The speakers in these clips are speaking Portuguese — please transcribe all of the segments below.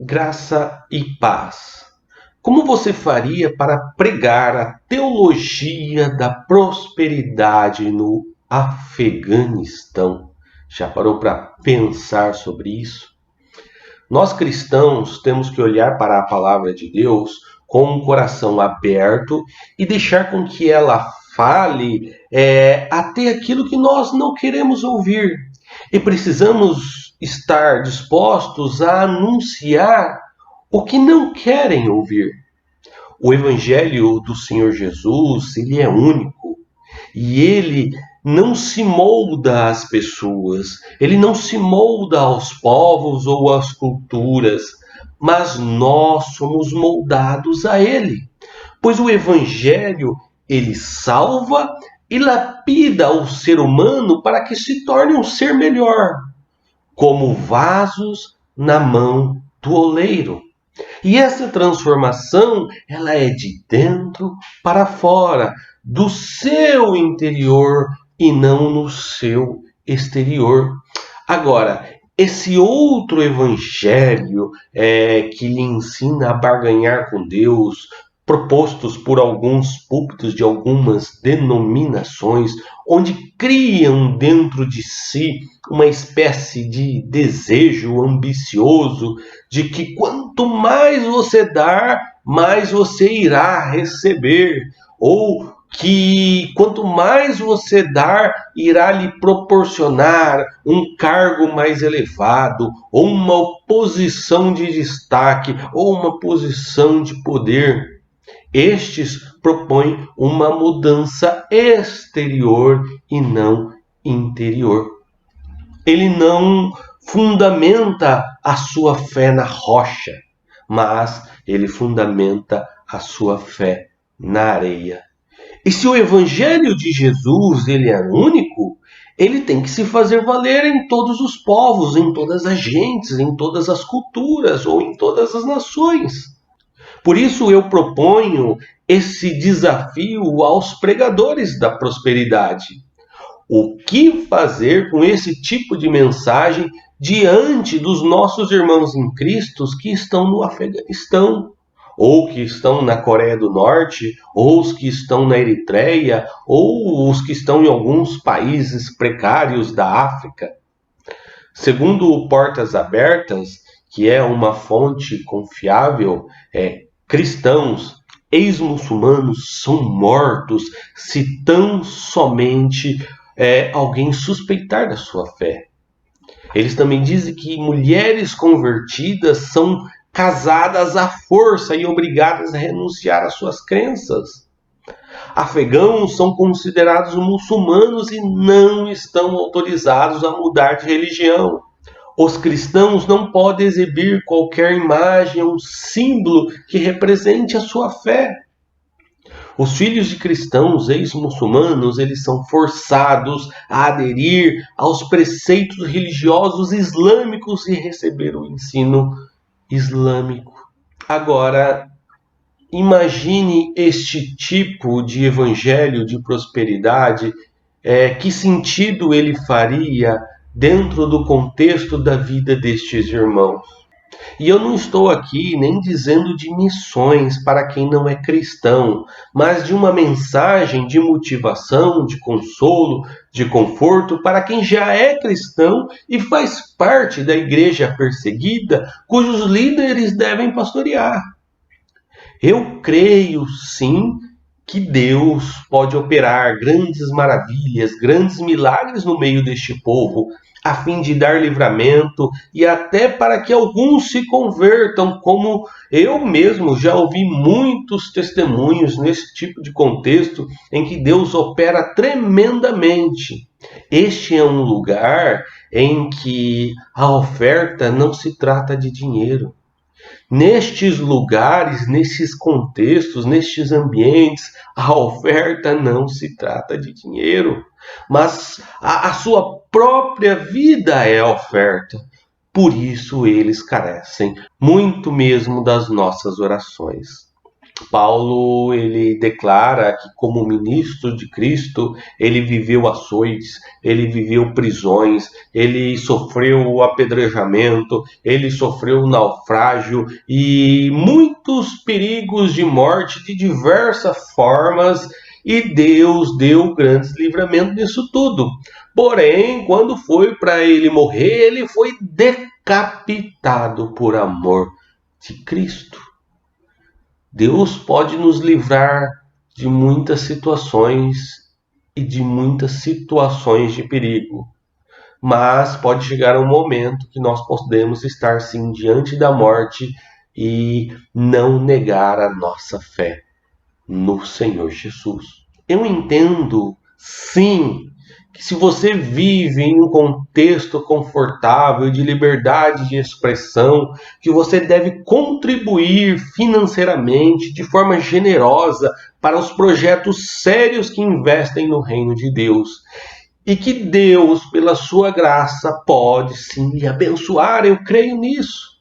Graça e paz. Como você faria para pregar a teologia da prosperidade no Afeganistão? Já parou para pensar sobre isso? Nós cristãos temos que olhar para a palavra de Deus com um coração aberto e deixar com que ela fale até aquilo que nós não queremos ouvir. E precisamos estar dispostos a anunciar o que não querem ouvir. O Evangelho do Senhor Jesus, ele é único e ele não se molda às pessoas, ele não se molda aos povos ou às culturas, mas nós somos moldados a ele. Pois o Evangelho, ele salva e lapida o ser humano para que se torne um ser melhor, como vasos na mão do oleiro. E essa transformação, ela é de dentro para fora, do seu interior e não no seu exterior. Agora, esse outro evangelho que lhe ensina a barganhar com Deus, propostos por alguns púlpitos de algumas denominações, onde criam dentro de si uma espécie de desejo ambicioso de que quanto mais você dar, mais você irá receber, ou que quanto mais você dar, irá lhe proporcionar um cargo mais elevado, ou uma posição de destaque, ou uma posição de poder. Estes propõem uma mudança exterior e não interior. Ele não fundamenta a sua fé na rocha, mas ele fundamenta a sua fé na areia. E se o evangelho de Jesus ele é único, ele tem que se fazer valer em todos os povos, em todas as gentes, em todas as culturas ou em todas as nações. Por isso eu proponho esse desafio aos pregadores da prosperidade. O que fazer com esse tipo de mensagem diante dos nossos irmãos em Cristo que estão no Afeganistão, ou que estão na Coreia do Norte, ou os que estão na Eritreia, ou os que estão em alguns países precários da África? Segundo o Portas Abertas, que é uma fonte confiável, cristãos, ex-muçulmanos são mortos se tão somente alguém suspeitar da sua fé. Eles também dizem que mulheres convertidas são casadas à força e obrigadas a renunciar às suas crenças. Afegãos são considerados muçulmanos e não estão autorizados a mudar de religião. Os cristãos não podem exibir qualquer imagem ou símbolo que represente a sua fé. Os filhos de cristãos ex-muçulmanos, eles são forçados a aderir aos preceitos religiosos islâmicos e receber o ensino islâmico. Agora, imagine este tipo de evangelho de prosperidade, que sentido ele faria dentro do contexto da vida destes irmãos. E eu não estou aqui nem dizendo de missões para quem não é cristão, mas de uma mensagem de motivação, de consolo, de conforto para quem já é cristão e faz parte da igreja perseguida, cujos líderes devem pastorear. Eu creio, sim, que Deus pode operar grandes maravilhas, grandes milagres no meio deste povo, a fim de dar livramento e até para que alguns se convertam, como eu mesmo já ouvi muitos testemunhos nesse tipo de contexto em que Deus opera tremendamente. Este é um lugar em que a oferta não se trata de dinheiro. Nestes lugares, nesses contextos, nestes ambientes, a oferta não se trata de dinheiro, mas a sua própria vida é a oferta. Por isso eles carecem muito mesmo das nossas orações. Paulo, ele declara que como ministro de Cristo, ele viveu açoites, ele viveu prisões, ele sofreu apedrejamento, ele sofreu naufrágio e muitos perigos de morte de diversas formas, e Deus deu grandes livramentos nisso tudo. Porém, quando foi para ele morrer, ele foi decapitado por amor de Cristo. Deus pode nos livrar de muitas situações e de muitas situações de perigo, mas pode chegar um momento que nós podemos estar sim diante da morte e não negar a nossa fé no Senhor Jesus. Eu entendo, sim, que se você vive em um contexto confortável de liberdade de expressão, que você deve contribuir financeiramente de forma generosa para os projetos sérios que investem no reino de Deus. E que Deus, pela sua graça, pode sim lhe abençoar, eu creio nisso.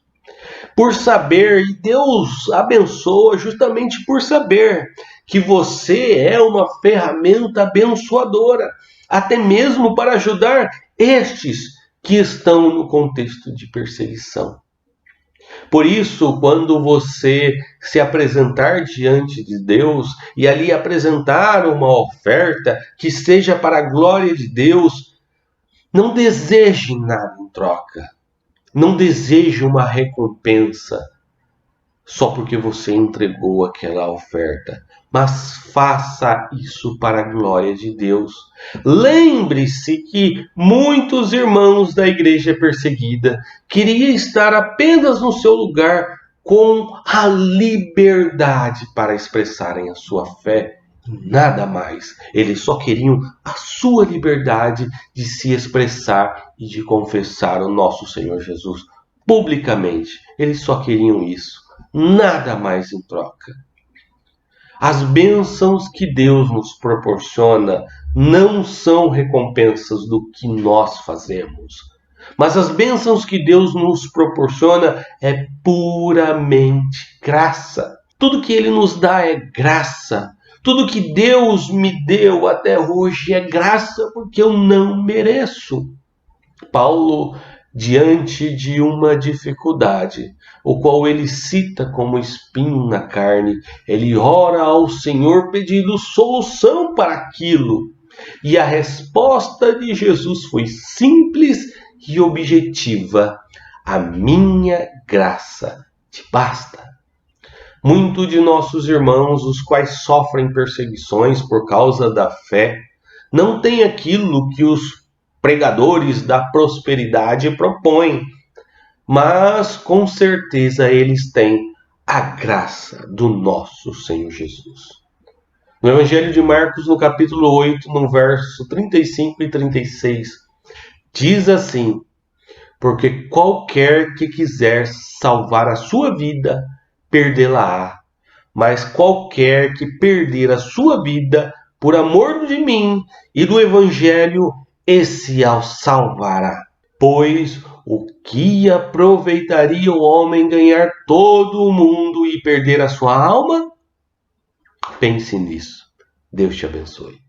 Por saber, e Deus abençoa justamente por saber que você é uma ferramenta abençoadora, até mesmo para ajudar estes que estão no contexto de perseguição. Por isso, quando você se apresentar diante de Deus e ali apresentar uma oferta que seja para a glória de Deus, não deseje nada em troca. Não deseje uma recompensa só porque você entregou aquela oferta, mas faça isso para a glória de Deus. Lembre-se que muitos irmãos da igreja perseguida queriam estar apenas no seu lugar com a liberdade para expressarem a sua fé. Nada mais. Eles só queriam a sua liberdade de se expressar e de confessar o nosso Senhor Jesus publicamente. Eles só queriam isso. Nada mais em troca. As bênçãos que Deus nos proporciona não são recompensas do que nós fazemos. Mas as bênçãos que Deus nos proporciona é puramente graça. Tudo que Ele nos dá é graça. Tudo que Deus me deu até hoje é graça porque eu não mereço. Paulo, diante de uma dificuldade, o qual ele cita como espinho na carne, ele ora ao Senhor pedindo solução para aquilo. E a resposta de Jesus foi simples e objetiva: a minha graça te basta. Muitos de nossos irmãos, os quais sofrem perseguições por causa da fé, não têm aquilo que os pregadores da prosperidade propõem, mas com certeza eles têm a graça do nosso Senhor Jesus. No Evangelho de Marcos, no capítulo 8, no verso 35 e 36, diz assim: porque qualquer que quiser salvar a sua vida, perdê-la-á. Mas qualquer que perder a sua vida por amor de mim e do Evangelho, esse a salvará. Pois o que aproveitaria o homem ganhar todo o mundo e perder a sua alma? Pense nisso. Deus te abençoe.